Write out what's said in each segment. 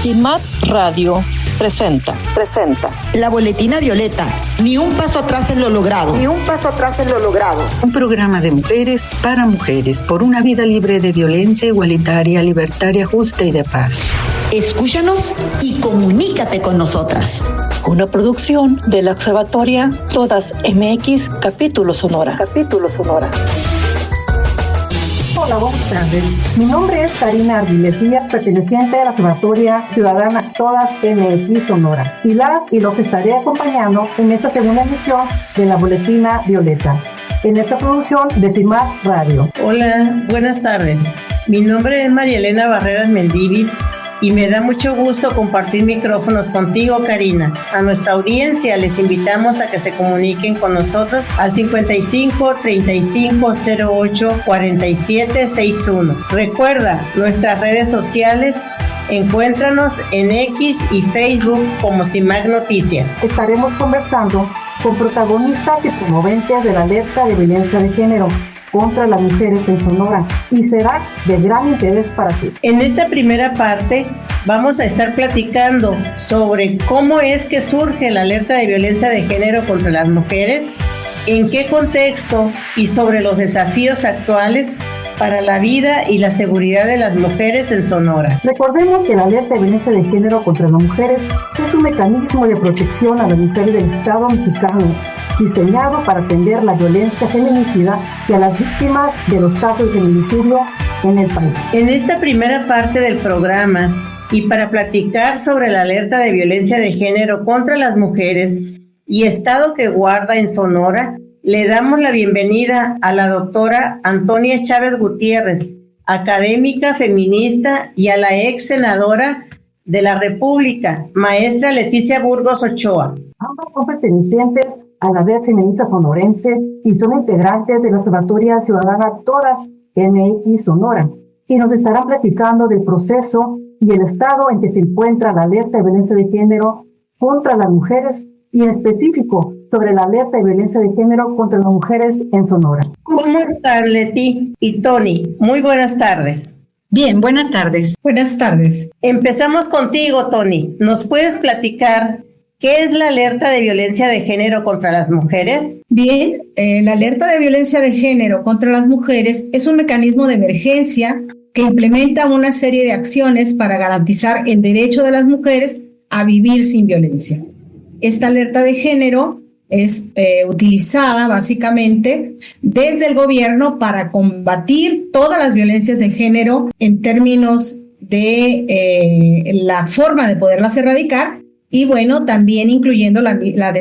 CIMAD Radio presenta La Boletina Violeta, ni un paso atrás en lo logrado. Un programa de mujeres para mujeres, por una vida libre de violencia, igualitaria, libertaria, justa y de paz. Escúchanos y comunícate con nosotras. una producción de la Observatoria Todas MX, Capítulo Sonora. Hola, buenas tardes. Mi nombre es Karina Ardiles Díaz, perteneciente a la Observatoria Ciudadana Todas MX Sonora. Y los estaré acompañando en esta segunda emisión de la Boletina Violeta, en esta producción de CIMAD Radio. Hola, buenas tardes. Mi nombre es María Elena Barreras Mendívil y me da mucho gusto compartir micrófonos contigo, Karina. A nuestra audiencia les invitamos a que se comuniquen con nosotros al 55 35 08 47 61. Recuerda, nuestras redes sociales, encuéntranos en X y Facebook como CIMAD Noticias. Estaremos conversando con protagonistas y promoventes de la alerta de violencia de género contra las mujeres en Sonora, y será de gran interés para ti. En esta primera parte vamos a estar platicando sobre cómo es que surge la alerta de violencia de género contra las mujeres, en qué contexto y sobre los desafíos actuales para la vida y la seguridad de las mujeres en Sonora. Recordemos que la alerta de violencia de género contra las mujeres es un mecanismo de protección a las mujeres del Estado mexicano, diseñado para atender la violencia feminicida y a las víctimas de los casos de feminicidio en el país. En esta primera parte del programa, y para platicar sobre la alerta de violencia de género contra las mujeres y estado que guarda en Sonora, le damos la bienvenida a la doctora Antonia Chávez Gutiérrez, académica feminista, y a la ex senadora de la República, maestra Leticia Burgos Ochoa. Ambas son pertenecientes a la red feminista sonorense y son integrantes de la Observatoria Ciudadana Todas MX Sonora, y nos estarán platicando del proceso y el estado en que se encuentra la alerta de violencia de género contra las mujeres, y en específico sobre la alerta de violencia de género contra las mujeres en Sonora. ¿Cómo están, Leti y Tony? Muy buenas tardes. Bien, buenas tardes. Buenas tardes. Empezamos contigo, Tony. ¿Nos puedes platicar qué es la alerta de violencia de género contra las mujeres? Bien, la alerta de violencia de género contra las mujeres es un mecanismo de emergencia que implementa una serie de acciones para garantizar el derecho de las mujeres a vivir sin violencia. Esta alerta de género es utilizada básicamente desde el gobierno para combatir todas las violencias de género en términos de la forma de poderlas erradicar, y bueno, también incluyendo la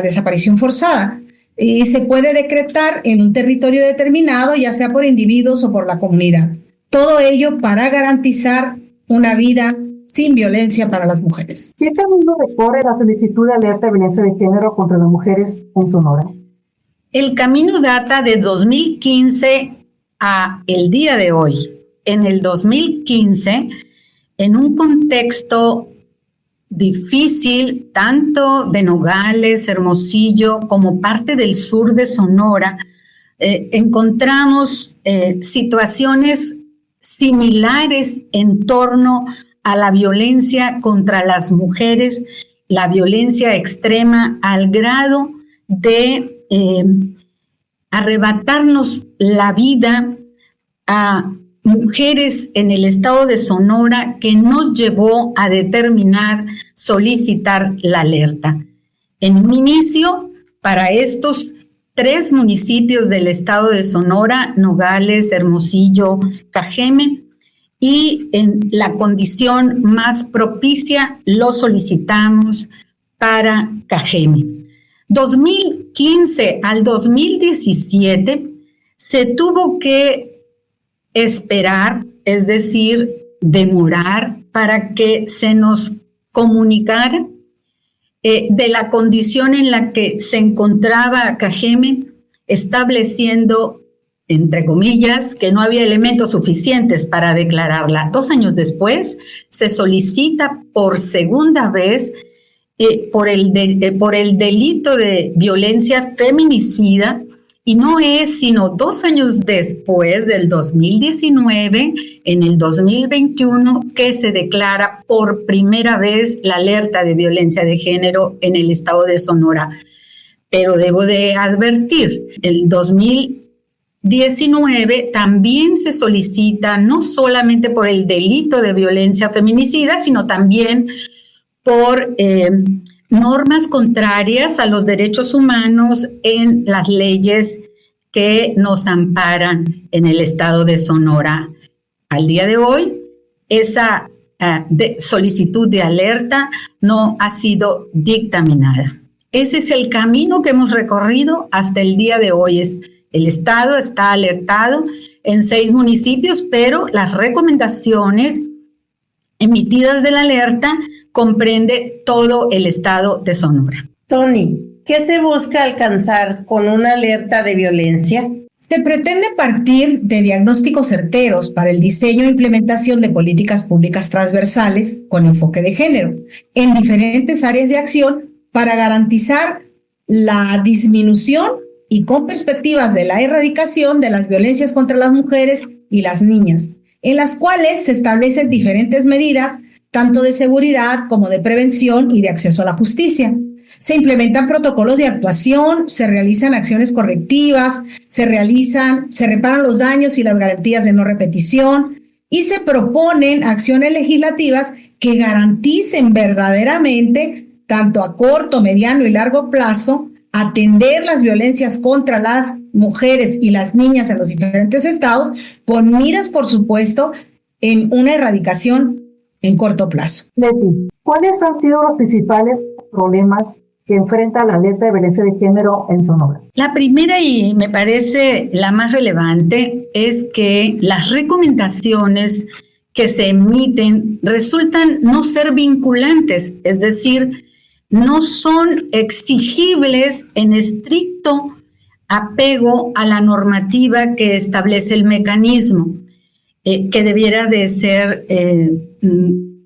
desaparición forzada. Y se puede decretar en un territorio determinado, ya sea por individuos o por la comunidad. Todo ello para garantizar una vida sin violencia para las mujeres. ¿Qué camino recorre la solicitud de alerta de violencia de género contra las mujeres en Sonora? El camino data de 2015 a el día de hoy. En el 2015, en un contexto difícil, tanto de Nogales, Hermosillo, como parte del sur de Sonora, encontramos situaciones similares en torno a la violencia contra las mujeres, la violencia extrema, al grado de arrebatarnos la vida a mujeres en el estado de Sonora, que nos llevó a solicitar la alerta. En un inicio, para estos 3 municipios del estado de Sonora, Nogales, Hermosillo, Cajeme, y en la condición más propicia lo solicitamos para Cajeme. 2015 al 2017 se tuvo que esperar, es decir, demorar, para que se nos comunicara de la condición en la que se encontraba Cajeme, estableciendo, entre comillas, que no había elementos suficientes para declararla. 2 años después, se solicita por segunda vez por el delito de violencia feminicida, y no es sino 2 años después del 2019, en el 2021, que se declara por primera vez la alerta de violencia de género en el estado de Sonora. Pero debo de advertir, el 2019 también se solicita no solamente por el delito de violencia feminicida, sino también por normas contrarias a los derechos humanos en las leyes que nos amparan en el estado de Sonora. Al día de hoy, esa solicitud de alerta no ha sido dictaminada. Ese es el camino que hemos recorrido hasta el día de hoy. El estado está alertado en 6 municipios, pero las recomendaciones emitidas de la alerta comprende todo el estado de Sonora. Tony, ¿qué se busca alcanzar con una alerta de violencia? Se pretende partir de diagnósticos certeros para el diseño e implementación de políticas públicas transversales con enfoque de género en diferentes áreas de acción para garantizar la disminución y con perspectivas de la erradicación de las violencias contra las mujeres y las niñas, en las cuales se establecen diferentes medidas, tanto de seguridad como de prevención y de acceso a la justicia. Se implementan protocolos de actuación, se realizan acciones correctivas, se reparan los daños y las garantías de no repetición, y se proponen acciones legislativas que garanticen verdaderamente, tanto a corto, mediano y largo plazo, atender las violencias contra las mujeres y las niñas en los diferentes estados, con miras, por supuesto, en una erradicación en corto plazo. Leti, ¿cuáles han sido los principales problemas que enfrenta la alerta de violencia de género en Sonora? La primera, y me parece la más relevante, es que las recomendaciones que se emiten resultan no ser vinculantes, es decir, no son exigibles en estricto apego a la normativa que establece el mecanismo, que debiera de ser,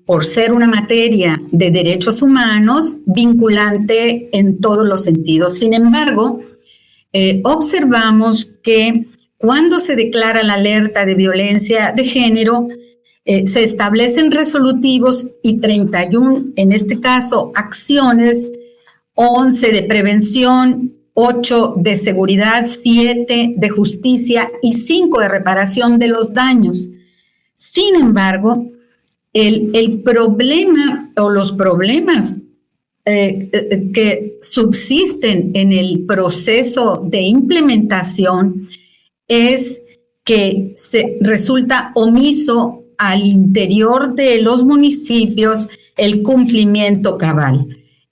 por ser una materia de derechos humanos, vinculante en todos los sentidos. Sin embargo, observamos que cuando se declara la alerta de violencia de género, se establecen resolutivos y 31, en este caso, acciones, 11 de prevención, 8 de seguridad, 7 de justicia y 5 de reparación de los daños. Sin embargo, el problema o los problemas que subsisten en el proceso de implementación es que se resulta omiso al interior de los municipios el cumplimiento cabal.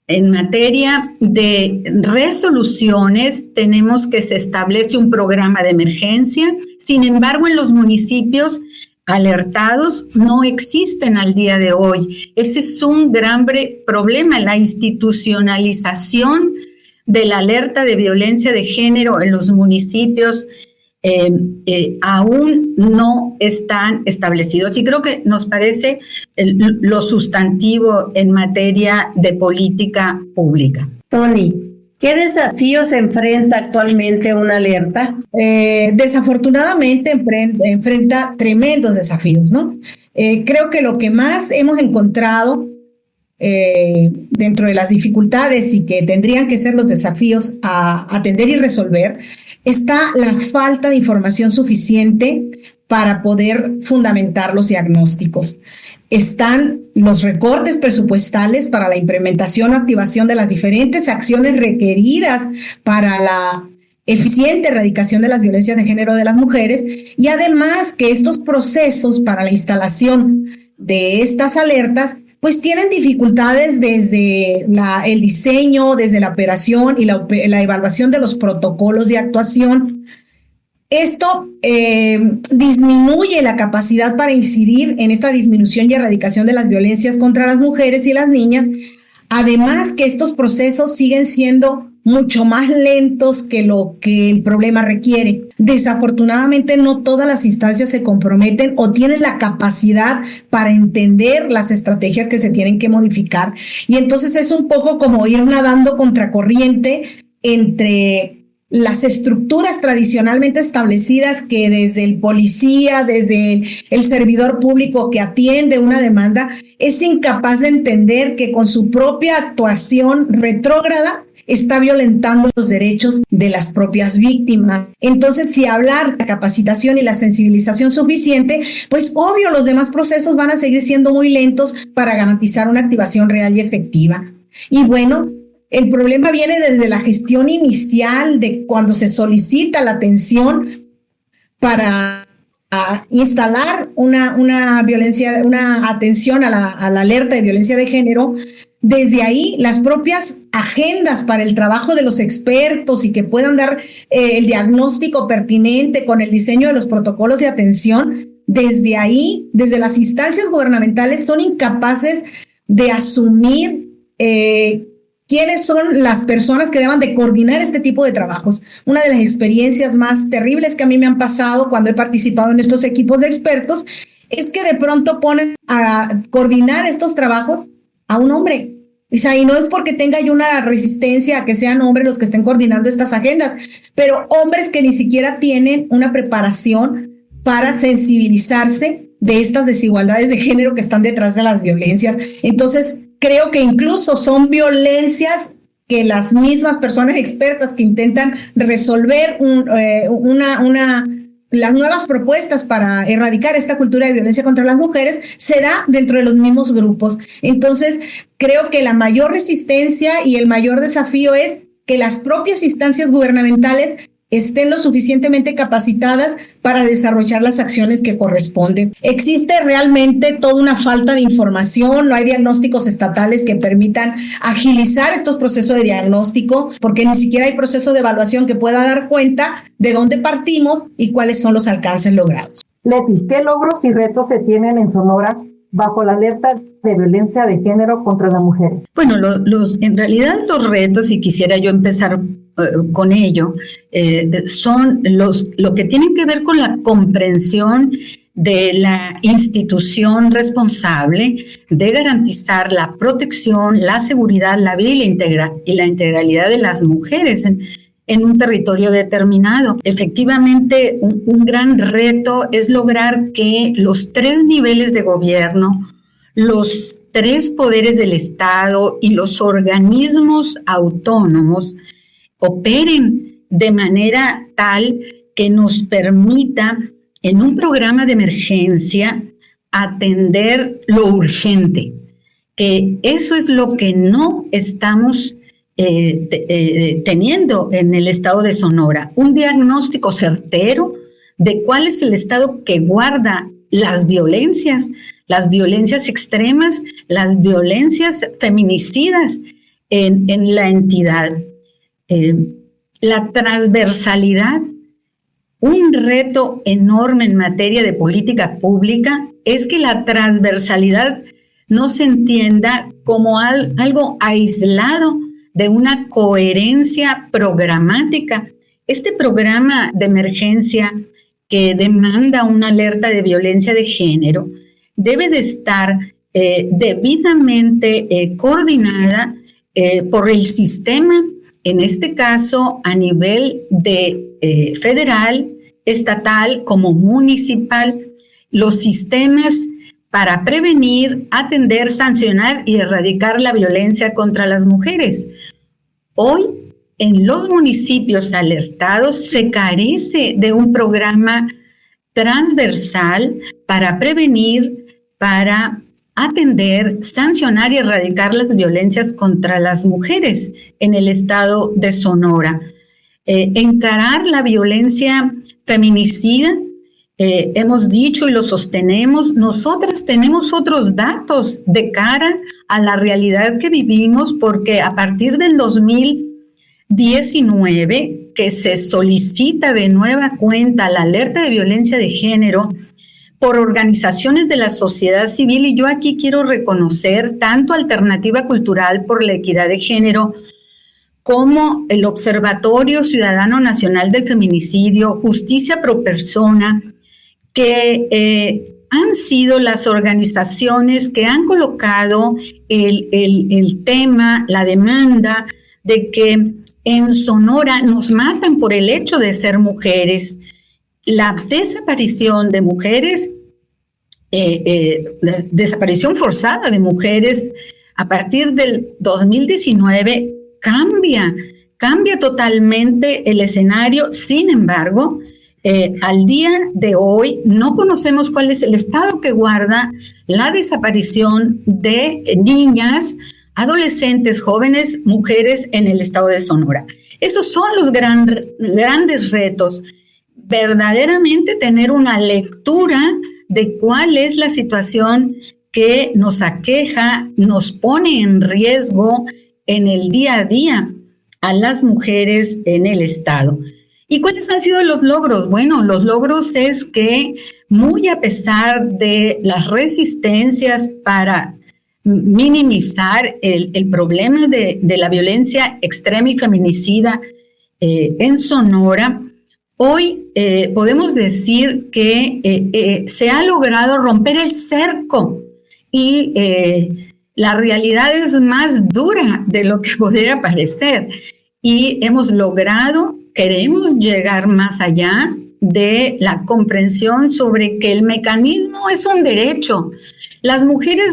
En materia de resoluciones, tenemos que se establece un programa de emergencia. Sin embargo, en los municipios alertados no existen al día de hoy. Ese es un gran problema, la institucionalización de la alerta de violencia de género en los municipios aún no están establecidos. Y creo que nos parece lo sustantivo en materia de política pública. Tony, ¿qué desafíos enfrenta actualmente una alerta? Desafortunadamente enfrenta tremendos desafíos, ¿no? Creo que lo que más hemos encontrado dentro de las dificultades y que tendrían que ser los desafíos a atender y resolver, está la falta de información suficiente para poder fundamentar los diagnósticos. Están los recortes presupuestales para la implementación o activación de las diferentes acciones requeridas para la eficiente erradicación de las violencias de género de las mujeres, y además que estos procesos para la instalación de estas alertas pues tienen dificultades desde el diseño, desde la operación y la evaluación de los protocolos de actuación. Esto disminuye la capacidad para incidir en esta disminución y erradicación de las violencias contra las mujeres y las niñas. Además que estos procesos siguen siendo mucho más lentos que lo que el problema requiere. Desafortunadamente, no todas las instancias se comprometen o tienen la capacidad para entender las estrategias que se tienen que modificar. Y entonces es un poco como ir nadando contracorriente entre las estructuras tradicionalmente establecidas que desde el policía, desde el servidor público que atiende una demanda, es incapaz de entender que con su propia actuación retrógrada está violentando los derechos de las propias víctimas. Entonces, si hablar de la capacitación y la sensibilización suficiente, pues obvio los demás procesos van a seguir siendo muy lentos para garantizar una activación real y efectiva. Y bueno, el problema viene desde la gestión inicial de cuando se solicita la atención para instalar una atención a la alerta de violencia de género. Desde ahí, las propias agendas para el trabajo de los expertos y que puedan dar el diagnóstico pertinente con el diseño de los protocolos de atención, desde ahí, desde las instancias gubernamentales, son incapaces de asumir quiénes son las personas que deban de coordinar este tipo de trabajos. Una de las experiencias más terribles que a mí me han pasado cuando he participado en estos equipos de expertos es que de pronto ponen a coordinar estos trabajos a un hombre. O sea, y no es porque tenga yo una resistencia a que sean hombres los que estén coordinando estas agendas, pero hombres que ni siquiera tienen una preparación para sensibilizarse de estas desigualdades de género que están detrás de las violencias. Entonces, creo que incluso son violencias que las mismas personas expertas que intentan resolver las nuevas propuestas para erradicar esta cultura de violencia contra las mujeres se da dentro de los mismos grupos. Entonces, creo que la mayor resistencia y el mayor desafío es que las propias instancias gubernamentales estén lo suficientemente capacitadas para desarrollar las acciones que corresponden. Existe realmente toda una falta de información, no hay diagnósticos estatales que permitan agilizar estos procesos de diagnóstico, porque ni siquiera hay proceso de evaluación que pueda dar cuenta de dónde partimos y cuáles son los alcances logrados. Leti, ¿qué logros y retos se tienen en Sonora bajo la alerta de violencia de género contra las mujeres? Bueno, en realidad los retos, y quisiera yo empezar con ello, son lo que tienen que ver con la comprensión de la institución responsable de garantizar la protección, la seguridad, la vida y la integralidad de las mujeres en un territorio determinado. Efectivamente, un gran reto es lograr que los 3 niveles de gobierno, los 3 poderes del Estado y los organismos autónomos operen de manera tal que nos permita en un programa de emergencia atender lo urgente, que eso es lo que no estamos teniendo en el estado de Sonora, un diagnóstico certero de cuál es el estado que guarda las violencias extremas, las violencias feminicidas en la entidad. La transversalidad, un reto enorme en materia de política pública es que la transversalidad no se entienda como algo aislado de una coherencia programática. Este programa de emergencia que demanda una alerta de violencia de género debe de estar debidamente coordinada por el sistema, en este caso a nivel de federal, estatal como municipal, los sistemas para prevenir, atender, sancionar y erradicar la violencia contra las mujeres. Hoy, en los municipios alertados, se carece de un programa transversal para prevenir, para atender, sancionar y erradicar las violencias contra las mujeres en el estado de Sonora. Encarar la violencia feminicida, hemos dicho y lo sostenemos, nosotras tenemos otros datos de cara a la realidad que vivimos, porque a partir del 2019, que se solicita de nueva cuenta la alerta de violencia de género por organizaciones de la sociedad civil, y yo aquí quiero reconocer tanto Alternativa Cultural por la Equidad de Género como el Observatorio Ciudadano Nacional del Feminicidio, Justicia Pro Persona, que han sido las organizaciones que han colocado el tema, la demanda de que en Sonora nos matan por el hecho de ser mujeres. La desaparición de mujeres, desaparición forzada de mujeres a partir del 2019 cambia totalmente el escenario. Sin embargo, al día de hoy no conocemos cuál es el estado que guarda la desaparición de niñas, adolescentes, jóvenes, mujeres en el estado de Sonora. Esos son los grandes retos. Verdaderamente tener una lectura de cuál es la situación que nos aqueja, nos pone en riesgo en el día a día a las mujeres en el estado. ¿Y cuáles han sido los logros? Bueno, los logros es que muy a pesar de las resistencias para minimizar el problema de la violencia extrema y feminicida en Sonora, hoy podemos decir que se ha logrado romper el cerco y la realidad es más dura de lo que podría parecer. Y hemos logrado, queremos llegar más allá de la comprensión sobre que el mecanismo es un derecho. Las mujeres,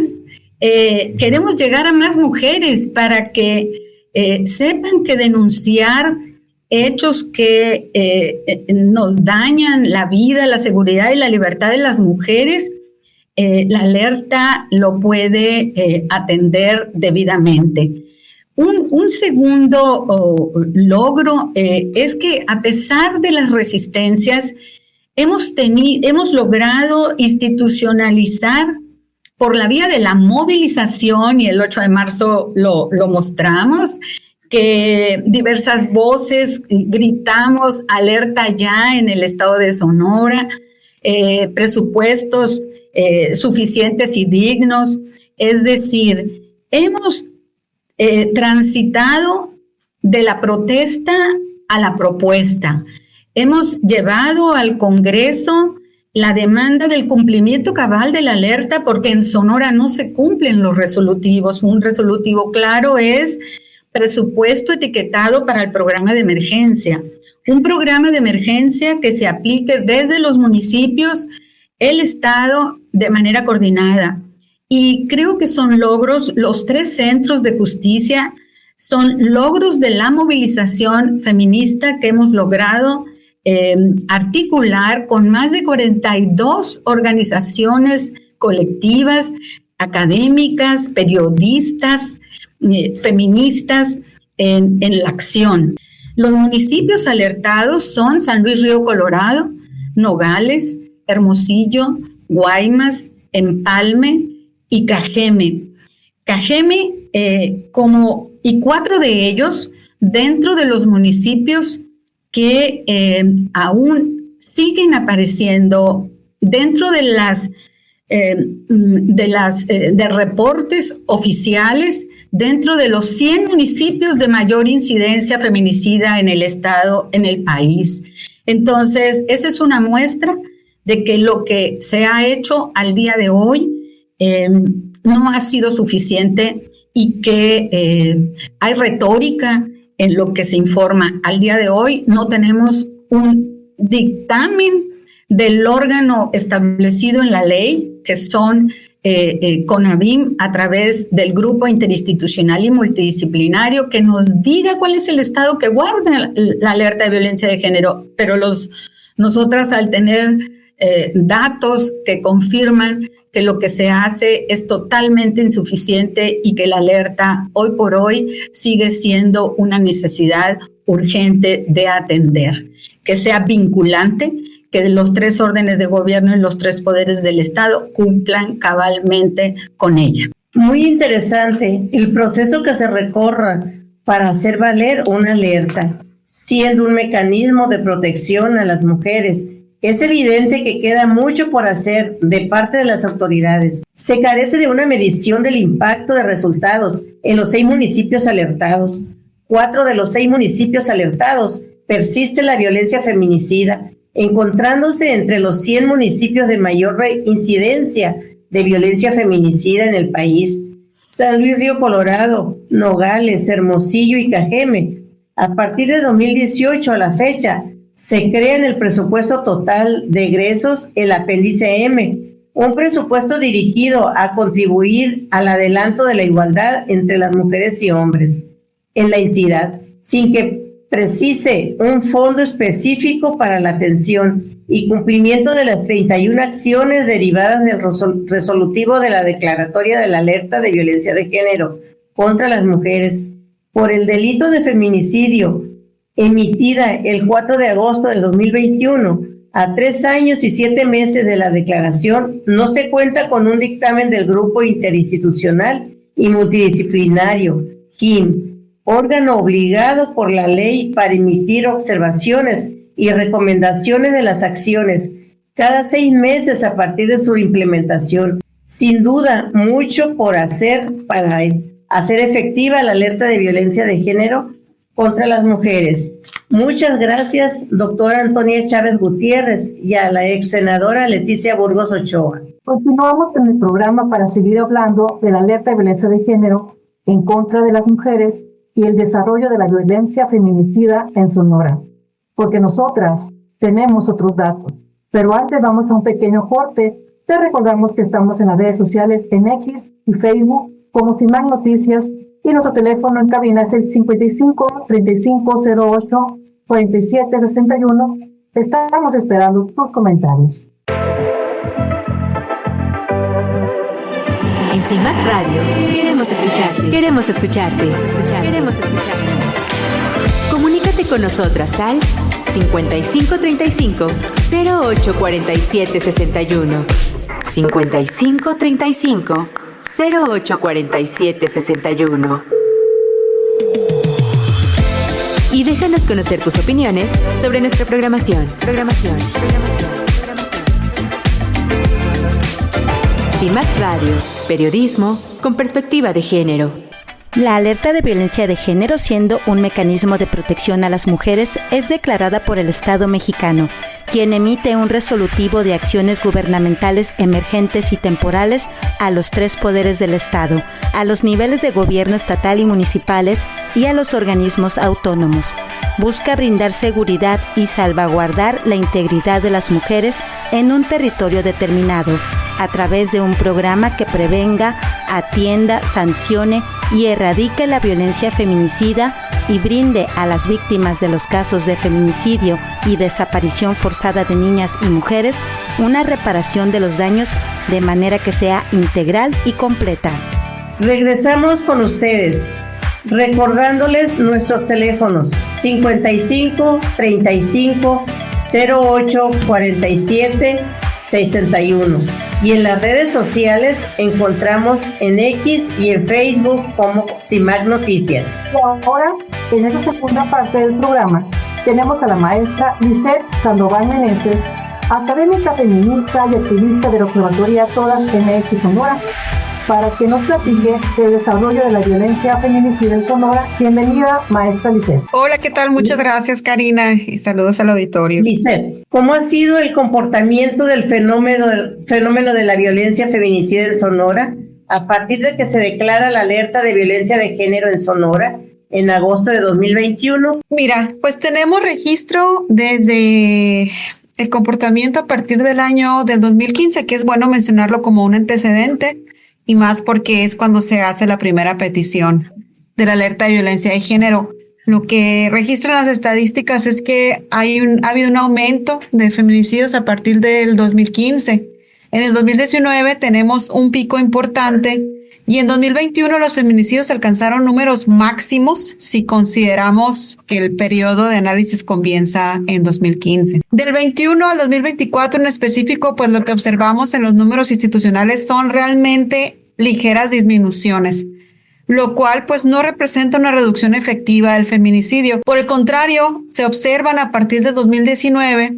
queremos llegar a más mujeres para que sepan que denunciar hechos que nos dañan la vida, la seguridad y la libertad de las mujeres, la alerta lo puede atender debidamente. Un segundo logro es que a pesar de las resistencias, hemos logrado institucionalizar por la vía de la movilización, y el 8 de marzo lo mostramos, que diversas voces gritamos alerta ya en el estado de Sonora, presupuestos suficientes y dignos. Es decir, hemos transitado de la protesta a la propuesta. Hemos llevado al Congreso la demanda del cumplimiento cabal de la alerta, porque en Sonora no se cumplen los resolutivos. Un resolutivo claro es presupuesto etiquetado para el programa de emergencia. Un programa de emergencia que se aplique desde los municipios, el Estado, de manera coordinada. Y creo que son logros, los 3 centros de justicia son logros de la movilización feminista que hemos logrado articular con más de 42 organizaciones colectivas, académicas, periodistas, feministas en la acción. Los municipios alertados son San Luis Río Colorado, Nogales, Hermosillo, Guaymas, Empalme y Cajeme. Cajeme, y 4 de ellos dentro de los municipios que aún siguen apareciendo dentro de reportes oficiales, dentro de los 100 municipios de mayor incidencia feminicida en el estado, en el país. Entonces, esa es una muestra de que lo que se ha hecho al día de hoy no ha sido suficiente y que hay retórica en lo que se informa. Al día de hoy no tenemos un dictamen del órgano establecido en la ley, que son CONAVIM, a través del grupo interinstitucional y multidisciplinario, que nos diga cuál es el estado que guarda la alerta de violencia de género. Pero nosotras, al tener datos que confirman que lo que se hace es totalmente insuficiente y que la alerta hoy por hoy sigue siendo una necesidad urgente de atender, que sea vinculante, que los 3 órdenes de gobierno y los 3 poderes del Estado cumplan cabalmente con ella. Muy interesante el proceso que se recorra para hacer valer una alerta, siendo un mecanismo de protección a las mujeres. Es evidente que queda mucho por hacer de parte de las autoridades. Se carece de una medición del impacto de resultados en los 6 municipios alertados. 4 de los 6 municipios alertados persiste la violencia feminicida, encontrándose entre los 100 municipios de mayor incidencia de violencia feminicida en el país. San Luis Río Colorado, Nogales, Hermosillo y Cajeme A partir de 2018 a la fecha, se crea en el presupuesto total de egresos el apéndice M, un presupuesto dirigido a contribuir al adelanto de la igualdad entre las mujeres y hombres en la entidad, sin que precise un fondo específico para la atención y cumplimiento de las 31 acciones derivadas del resolutivo de la Declaratoria de la Alerta de Violencia de Género contra las Mujeres por el delito de feminicidio, emitida el 4 de agosto de 2021, a 3 años y 7 meses de la declaración, no se cuenta con un dictamen del Grupo Interinstitucional y Multidisciplinario, GIM, órgano obligado por la ley para emitir observaciones y recomendaciones de las acciones cada 6 meses a partir de su implementación. Sin duda, mucho por hacer para hacer efectiva la alerta de violencia de género contra las mujeres. Muchas gracias, doctora Antonia Chávez Gutiérrez, y a la ex senadora Leticia Burgos Ochoa. Continuamos en el programa para seguir hablando de la alerta de violencia de género en contra de las mujeres y el desarrollo de la violencia feminicida en Sonora, porque nosotras tenemos otros datos. Pero antes vamos a un pequeño corte. Te recordamos que estamos en las redes sociales en X y Facebook como CIMAC Noticias, y nuestro teléfono en cabina es el 55 35 08 47 61. Estamos esperando tus comentarios. En CIMAC Radio queremos escucharte. Queremos escucharte. Queremos escucharte. Comunícate con nosotras al 55 35 08 47 61. 55 35 08 47 61. Y déjanos conocer tus opiniones sobre nuestra programación. CIMAC Radio, periodismo con perspectiva de género. La alerta de violencia de género, siendo un mecanismo de protección a las mujeres, es declarada por el Estado mexicano, quien emite un resolutivo de acciones gubernamentales emergentes y temporales a los 3 poderes del Estado, a los niveles de gobierno estatal y municipales y a los organismos autónomos. Busca brindar seguridad y salvaguardar la integridad de las mujeres en un territorio determinado, a través de un programa que prevenga, atienda, sancione y erradique la violencia feminicida y brinde a las víctimas de los casos de feminicidio y desaparición forzada de niñas y mujeres una reparación de los daños de manera que sea integral y completa. Regresamos con ustedes, recordándoles nuestros teléfonos 55 35 08 47 61, y en las redes sociales encontramos en X y en Facebook como CIMAC Noticias. Y ahora, en esta segunda parte del programa, tenemos a la maestra Lisette Sandoval Meneses, académica feminista y activista del Observatorio Todas MX Sonora, para que nos platique del desarrollo de la violencia feminicida en Sonora. Bienvenida, maestra Lisette. Hola, ¿qué tal? Muchas gracias, Karina, y saludos al auditorio. Lisette, ¿cómo ha sido el comportamiento del fenómeno de la violencia feminicida en Sonora a partir de que se declara la alerta de violencia de género en Sonora en agosto de 2021? Mira, pues tenemos registro desde el comportamiento a partir del año del 2015, que es bueno mencionarlo como un antecedente, y más porque es cuando se hace la primera petición de la alerta de violencia de género. Lo que registran las estadísticas es que ha habido un aumento de feminicidios a partir del 2015. En el 2019 tenemos un pico importante y en 2021 los feminicidios alcanzaron números máximos si consideramos que el periodo de análisis comienza en 2015. Del 21 al 2024 en específico, pues lo que observamos en los números institucionales son realmente ligeras disminuciones, lo cual pues no representa una reducción efectiva del feminicidio. Por el contrario, se observan a partir de 2019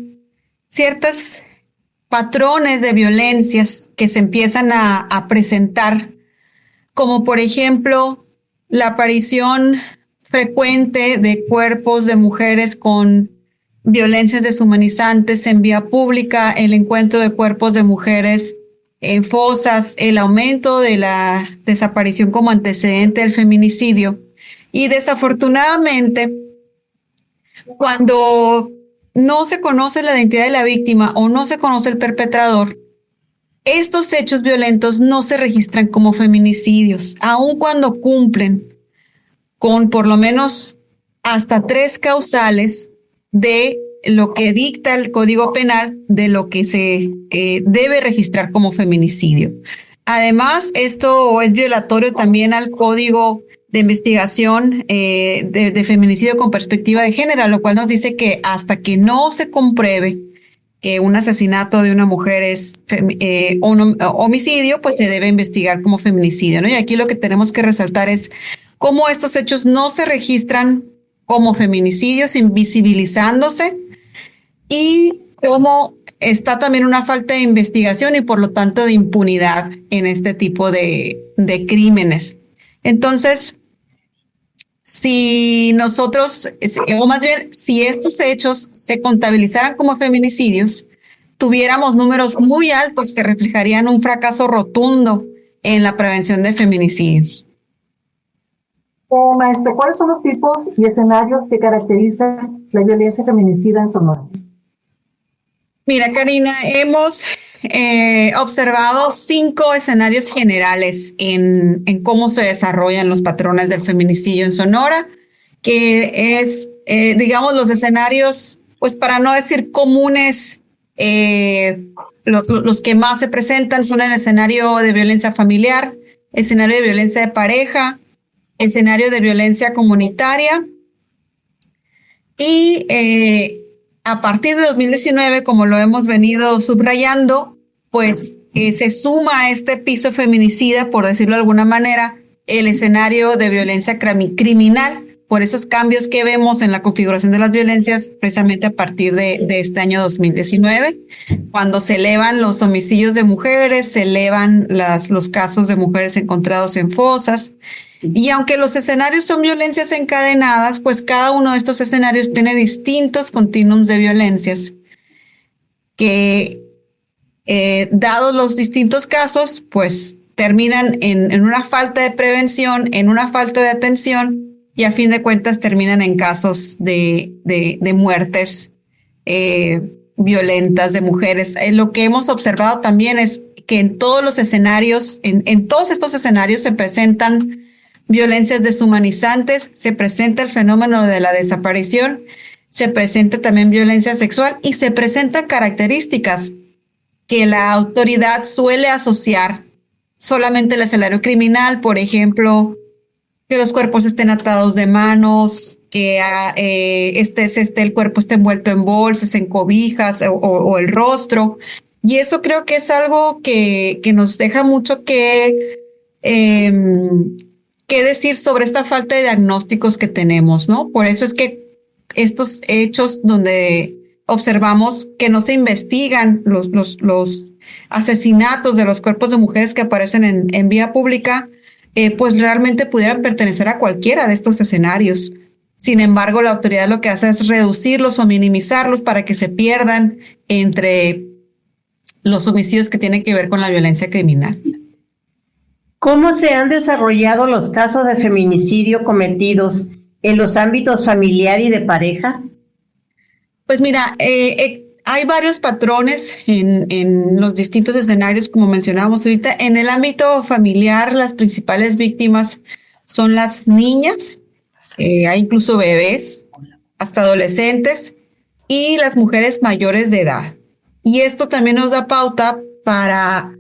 ciertos patrones de violencias que se empiezan a presentar, como por ejemplo la aparición frecuente de cuerpos de mujeres con violencias deshumanizantes en vía pública, el encuentro de cuerpos de mujeres en fosas, el aumento de la desaparición como antecedente del feminicidio. Y desafortunadamente, Cuando no se conoce la identidad de la víctima o no se conoce el perpetrador, estos hechos violentos no se registran como feminicidios, aun cuando cumplen con por lo menos hasta 3 causales de lo que dicta el Código Penal de lo que se debe registrar como feminicidio. Además, esto es violatorio también al Código de Investigación de Feminicidio con Perspectiva de Género, lo cual nos dice que hasta que no se compruebe que un asesinato de una mujer es un homicidio, pues se debe investigar como feminicidio, ¿no? Y aquí lo que tenemos que resaltar es cómo estos hechos no se registran como feminicidios, invisibilizándose, y cómo está también una falta de investigación y por lo tanto de impunidad en este tipo de crímenes. Entonces, si nosotros, o más bien, si estos hechos se contabilizaran como feminicidios, tuviéramos números muy altos que reflejarían un fracaso rotundo en la prevención de feminicidios. Maestra, ¿cuáles son los tipos y escenarios que caracterizan la violencia feminicida en Sonora? Mira, Karina, hemos observado 5 escenarios generales en cómo se desarrollan los patrones del feminicidio en Sonora, que es, digamos, los escenarios, pues para no decir comunes, los que más se presentan son el escenario de violencia familiar, escenario de violencia de pareja, escenario de violencia comunitaria y a partir de 2019, como lo hemos venido subrayando, pues se suma a este piso feminicida, por decirlo de alguna manera, el escenario de violencia criminal, por esos cambios que vemos en la configuración de las violencias, precisamente a partir de este año 2019, cuando se elevan los homicidios de mujeres, se elevan los casos de mujeres encontrados en fosas. Y aunque los escenarios son violencias encadenadas, pues cada uno de estos escenarios tiene distintos continuums de violencias que, dados los distintos casos, pues terminan en una falta de prevención, en una falta de atención y a fin de cuentas terminan en casos de muertes violentas de mujeres. Lo que hemos observado también es que en todos los escenarios, en todos estos escenarios se presentan violencias deshumanizantes, se presenta el fenómeno de la desaparición, se presenta también violencia sexual y se presentan características que la autoridad suele asociar solamente al escenario criminal, por ejemplo, que los cuerpos estén atados de manos, que el cuerpo esté envuelto en bolsas, en cobijas o el rostro. Y eso creo que es algo que nos deja mucho que decir sobre esta falta de diagnósticos que tenemos, ¿no? Por eso es que estos hechos donde observamos que no se investigan los asesinatos de los cuerpos de mujeres que aparecen en vía pública, pues realmente pudieran pertenecer a cualquiera de estos escenarios. Sin embargo, la autoridad lo que hace es reducirlos o minimizarlos para que se pierdan entre los homicidios que tienen que ver con la violencia criminal. ¿Cómo se han desarrollado los casos de feminicidio cometidos en los ámbitos familiar y de pareja? Pues mira, hay varios patrones en los distintos escenarios, como mencionábamos ahorita. En el ámbito familiar, las principales víctimas son las niñas, hay incluso bebés, hasta adolescentes, y las mujeres mayores de edad. Y esto también nos da pauta para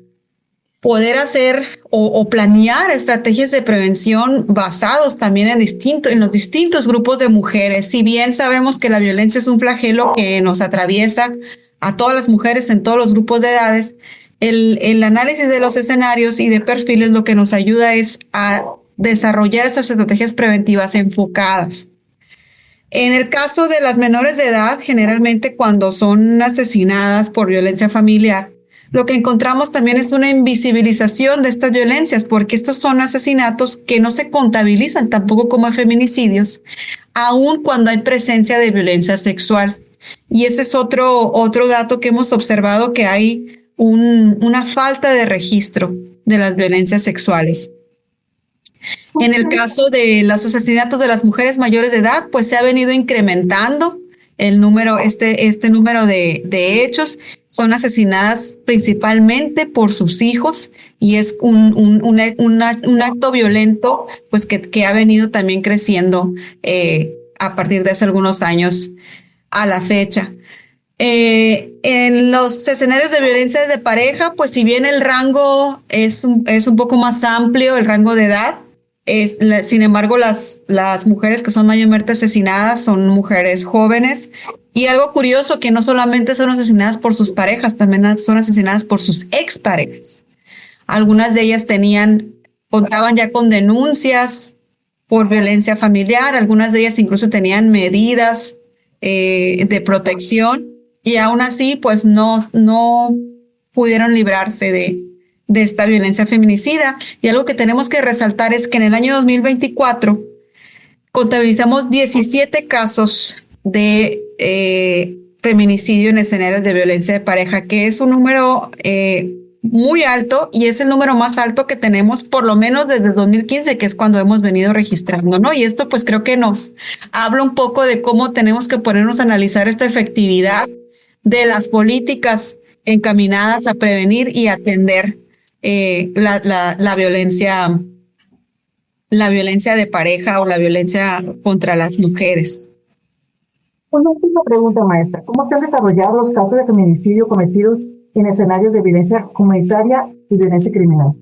poder hacer o planear estrategias de prevención basados también en los distintos grupos de mujeres. Si bien sabemos que la violencia es un flagelo que nos atraviesa a todas las mujeres en todos los grupos de edades, el análisis de los escenarios y de perfiles lo que nos ayuda es a desarrollar estas estrategias preventivas enfocadas. En el caso de las menores de edad, generalmente cuando son asesinadas por violencia familiar, lo que encontramos también es una invisibilización de estas violencias, porque estos son asesinatos que no se contabilizan tampoco como feminicidios, aun cuando hay presencia de violencia sexual. Y ese es otro dato que hemos observado, que hay una falta de registro de las violencias sexuales. En el caso de los asesinatos de las mujeres mayores de edad, pues se ha venido incrementando el número, este número de hechos. Son asesinadas principalmente por sus hijos y es un acto violento, pues que ha venido también creciendo a partir de hace algunos años a la fecha. En los escenarios de violencia de pareja, pues si bien el rango es un poco más amplio, el rango de edad, sin embargo, las mujeres que son mayormente asesinadas son mujeres jóvenes. Y algo curioso, que no solamente son asesinadas por sus parejas, también son asesinadas por sus exparejas. Algunas de ellas contaban ya con denuncias por violencia familiar, algunas de ellas incluso tenían medidas de protección y aún así pues no pudieron librarse de esta violencia feminicida. Y algo que tenemos que resaltar es que en el año 2024 contabilizamos 17 casos de feminicidio en escenarios de violencia de pareja, que es un número muy alto y es el número más alto que tenemos por lo menos desde el 2015, que es cuando hemos venido registrando, ¿no? Y esto pues creo que nos habla un poco de cómo tenemos que ponernos a analizar esta efectividad de las políticas encaminadas a prevenir y atender la violencia de pareja o la violencia contra las mujeres. Una última pregunta, maestra. ¿Cómo se han desarrollado los casos de feminicidio cometidos en escenarios de violencia comunitaria y violencia criminal?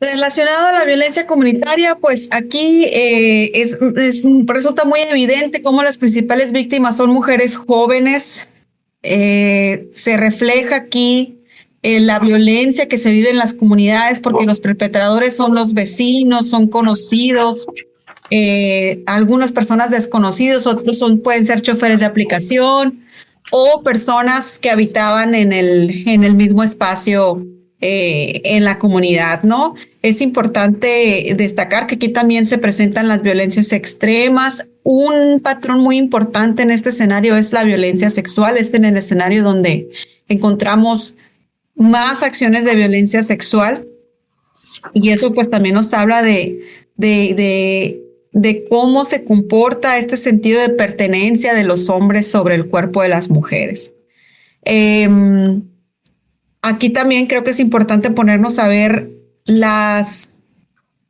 Relacionado a la violencia comunitaria, pues aquí resulta muy evidente cómo las principales víctimas son mujeres jóvenes. Se refleja aquí la violencia que se vive en las comunidades porque los perpetradores son los vecinos, son conocidos, algunas personas desconocidos, otros pueden ser choferes de aplicación o personas que habitaban en el mismo espacio en la comunidad, ¿no? Es importante destacar que aquí también se presentan las violencias extremas. Un patrón muy importante en este escenario es la violencia sexual. Es en el escenario donde encontramos más acciones de violencia sexual y eso pues también nos habla de cómo se comporta este sentido de pertenencia de los hombres sobre el cuerpo de las mujeres. Aquí también creo que es importante ponernos a ver las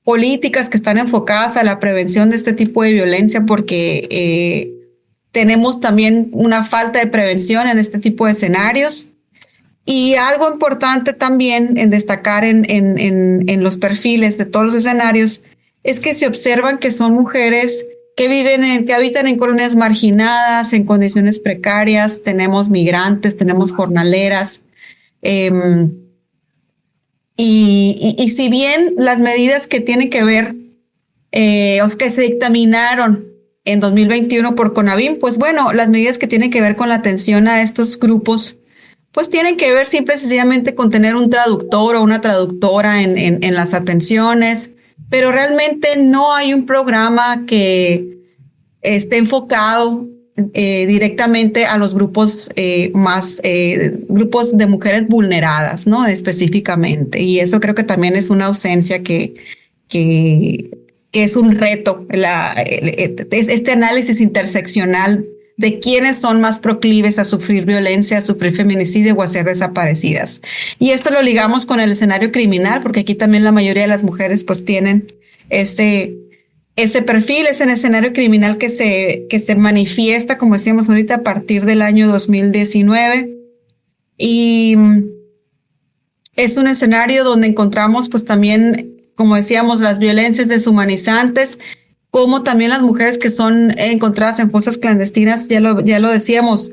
políticas que están enfocadas a la prevención de este tipo de violencia porque tenemos también una falta de prevención en este tipo de escenarios. Y algo importante también en destacar en los perfiles de todos los escenarios es que se observan que son mujeres que habitan en colonias marginadas, en condiciones precarias. Tenemos migrantes, tenemos jornaleras. Y si bien las medidas que tienen que ver o que se dictaminaron en 2021 por CONAVIM, pues bueno, las medidas que tienen que ver con la atención a estos grupos pues tienen que ver simple y sencillamente con tener un traductor o una traductora en las atenciones, pero realmente no hay un programa que esté enfocado directamente a los grupos grupos de mujeres vulneradas, ¿no? Específicamente. Y eso creo que también es una ausencia que es un reto, este análisis interseccional de quiénes son más proclives a sufrir violencia, a sufrir feminicidio o a ser desaparecidas. Y esto lo ligamos con el escenario criminal, porque aquí también la mayoría de las mujeres pues tienen ese perfil, es el escenario criminal que se manifiesta, como decíamos ahorita, a partir del año 2019. Y es un escenario donde encontramos pues también, como decíamos, las violencias deshumanizantes, como también las mujeres que son encontradas en fosas clandestinas, ya lo decíamos,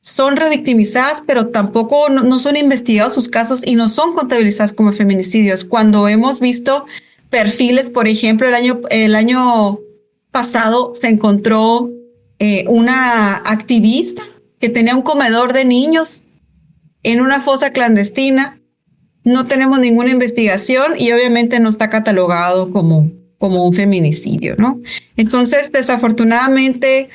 son revictimizadas, pero tampoco no son investigados sus casos y no son contabilizadas como feminicidios. Cuando hemos visto perfiles, por ejemplo, el año pasado se encontró una activista que tenía un comedor de niños en una fosa clandestina. No tenemos ninguna investigación y obviamente no está catalogado como un feminicidio, ¿no? Entonces, desafortunadamente,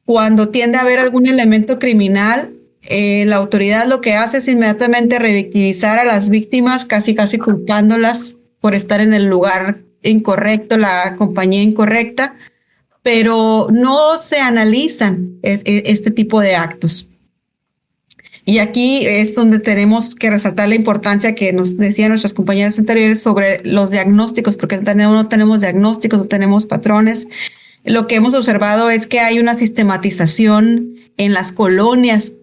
cuando tiende a haber algún elemento criminal, la autoridad lo que hace es inmediatamente revictimizar a las víctimas, casi culpándolas por estar en el lugar incorrecto, la compañía incorrecta, pero no se analizan este tipo de actos. Y aquí es donde tenemos que resaltar la importancia que nos decían nuestras compañeras anteriores sobre los diagnósticos, porque no tenemos diagnósticos, no tenemos patrones. Lo que hemos observado es que hay una sistematización en las colonias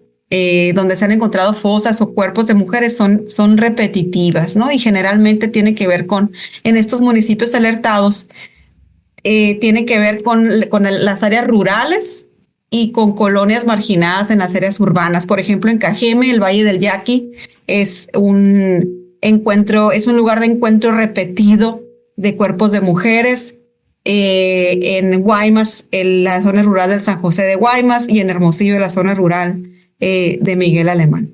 donde se han encontrado fosas o cuerpos de mujeres, son repetitivas, ¿no? Y generalmente tiene que ver en estos municipios alertados, tiene que ver con las áreas rurales y con colonias marginadas en las áreas urbanas. Por ejemplo, en Cajeme, el Valle del Yaqui, es un lugar de encuentro repetido de cuerpos de mujeres. En Guaymas, en la zona rural del San José de Guaymas, y en Hermosillo, la zona rural de Miguel Alemán.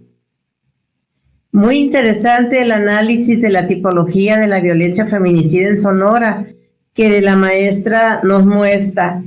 Muy interesante el análisis de la tipología de la violencia feminicida en Sonora, que la maestra nos muestra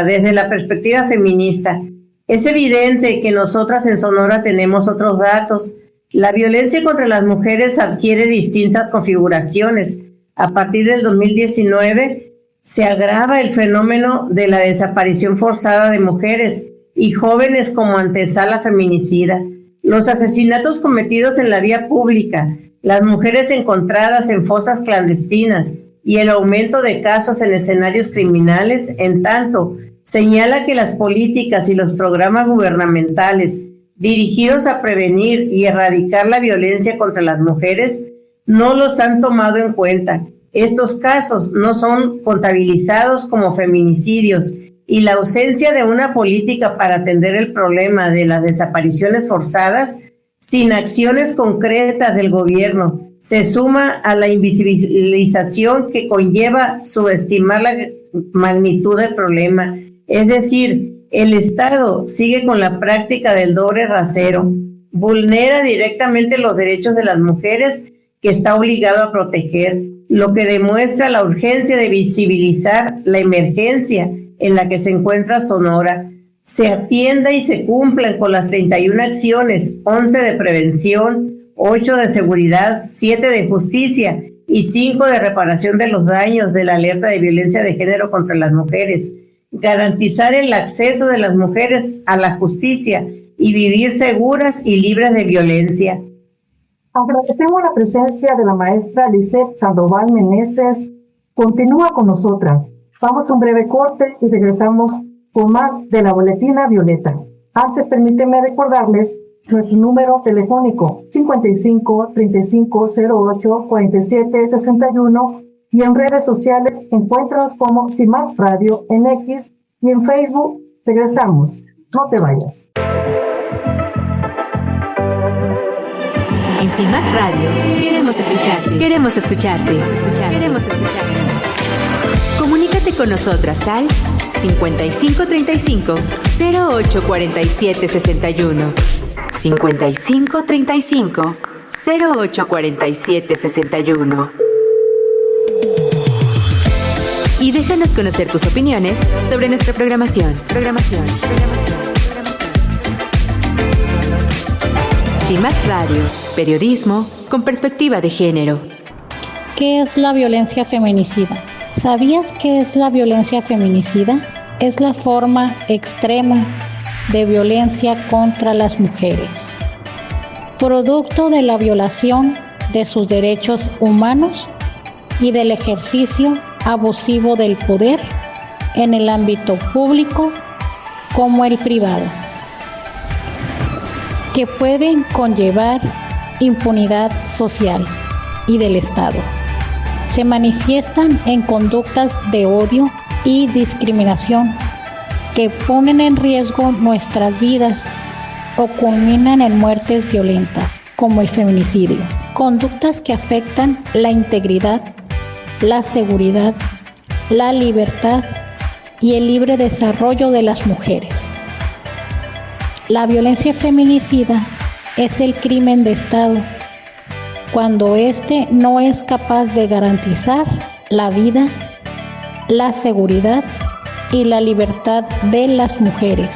desde la perspectiva feminista. Es evidente que nosotras en Sonora tenemos otros datos. La violencia contra las mujeres adquiere distintas configuraciones. A partir del 2019 se agrava el fenómeno de la desaparición forzada de mujeres y jóvenes como antesala feminicida, los asesinatos cometidos en la vía pública, las mujeres encontradas en fosas clandestinas y el aumento de casos en escenarios criminales. En tanto, señala que las políticas y los programas gubernamentales dirigidos a prevenir y erradicar la violencia contra las mujeres no los han tomado en cuenta. Estos casos no son contabilizados como feminicidios y la ausencia de una política para atender el problema de las desapariciones forzadas sin acciones concretas del gobierno se suma a la invisibilización que conlleva subestimar la magnitud del problema. Es decir, el Estado sigue con la práctica del doble rasero, vulnera directamente los derechos de las mujeres que está obligado a proteger, lo que demuestra la urgencia de visibilizar la emergencia en la que se encuentra Sonora. Se atienda y se cumplan con las 31 acciones, 11 de prevención, 8 de seguridad, 7 de justicia y 5 de reparación de los daños de la alerta de violencia de género contra las mujeres. Garantizar el acceso de las mujeres a la justicia y vivir seguras y libres de violencia. Agradecemos la presencia de la maestra Lisette Sandoval Meneses. Continúa con nosotras. Vamos a un breve corte y regresamos con más de la Boletina Violeta. Antes, permíteme recordarles nuestro número telefónico 55 35 08 47 61 y en redes sociales encuéntranos como CIMAC Radio en X y en Facebook. Regresamos. No te vayas. En CIMAC Radio queremos escucharte. Queremos escucharte. Queremos escucharte. Comunícate con nosotras al 5535 08 47 61. 5535 08 47 61. Y déjanos conocer tus opiniones sobre nuestra programación. CIMAC Radio, periodismo con perspectiva de género. ¿Qué es la violencia feminicida? ¿Sabías qué es la violencia feminicida? Es la forma extrema de violencia contra las mujeres, producto de la violación de sus derechos humanos y del ejercicio abusivo del poder en el ámbito público como el privado, que pueden conllevar impunidad social y del Estado. Se manifiestan en conductas de odio y discriminación que ponen en riesgo nuestras vidas o culminan en muertes violentas, como el feminicidio. Conductas que afectan la integridad, la seguridad, la libertad y el libre desarrollo de las mujeres. La violencia feminicida es el crimen de Estado cuando éste no es capaz de garantizar la vida, la seguridad y la libertad de las mujeres,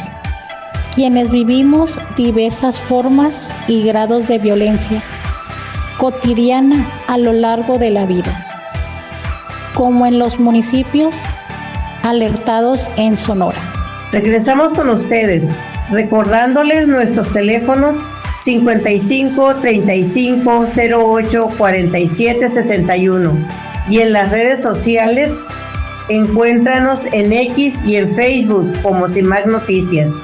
quienes vivimos diversas formas y grados de violencia cotidiana a lo largo de la vida, como en los municipios alertados en Sonora. Regresamos con ustedes, recordándoles nuestros teléfonos 55 35 08 47 61 y en las redes sociales encuéntranos en X y en Facebook como CIMAC Noticias.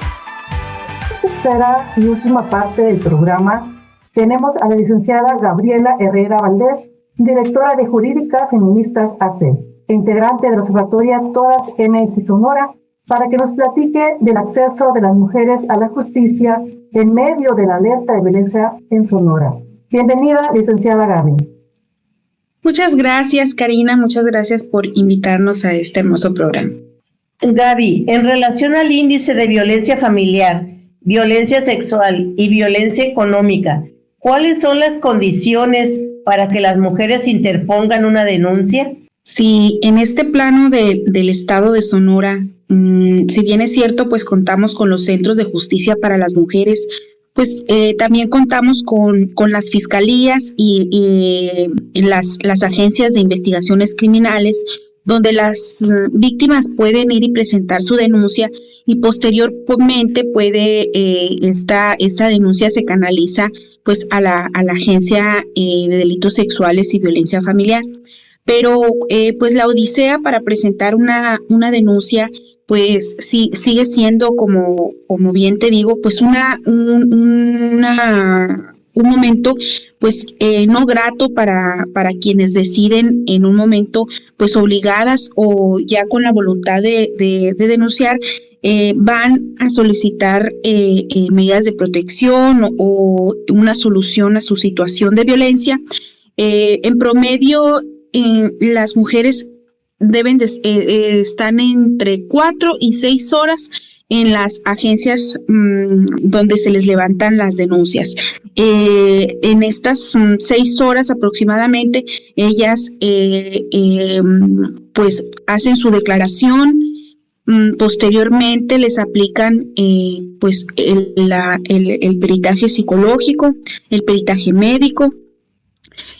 Tercera y última parte del programa tenemos a la licenciada Gabriela Herrera Valdés, directora de Jurídica Feministas AC e integrante de la observatoria Todas MX Sonora, para que nos platique del acceso de las mujeres a la justicia en medio de la alerta de violencia en Sonora. Bienvenida, licenciada Gaby. Muchas gracias, Karina. Muchas gracias por invitarnos a este hermoso programa. Gaby, en relación al índice de violencia familiar, violencia sexual y violencia económica, ¿cuáles son las condiciones para que las mujeres interpongan una denuncia? Sí, en este plano del estado de Sonora, si bien es cierto, pues contamos con los centros de justicia para las mujeres, pues también contamos con las fiscalías y las agencias de investigaciones criminales, donde las víctimas pueden ir y presentar su denuncia y posteriormente puede esta denuncia se canaliza pues a la agencia de delitos sexuales y violencia familiar. Pero pues la odisea para presentar una denuncia pues sí, sigue siendo como bien te digo, pues un momento pues no grato para quienes deciden en un momento pues obligadas o ya con la voluntad de denunciar, van a solicitar medidas de protección o una solución a su situación de violencia. En promedio, las mujeres deben están entre 4 y 6 horas en las agencias donde se les levantan las denuncias. En estas 6 horas aproximadamente, ellas pues hacen su declaración. Posteriormente les aplican pues el peritaje psicológico, el peritaje médico.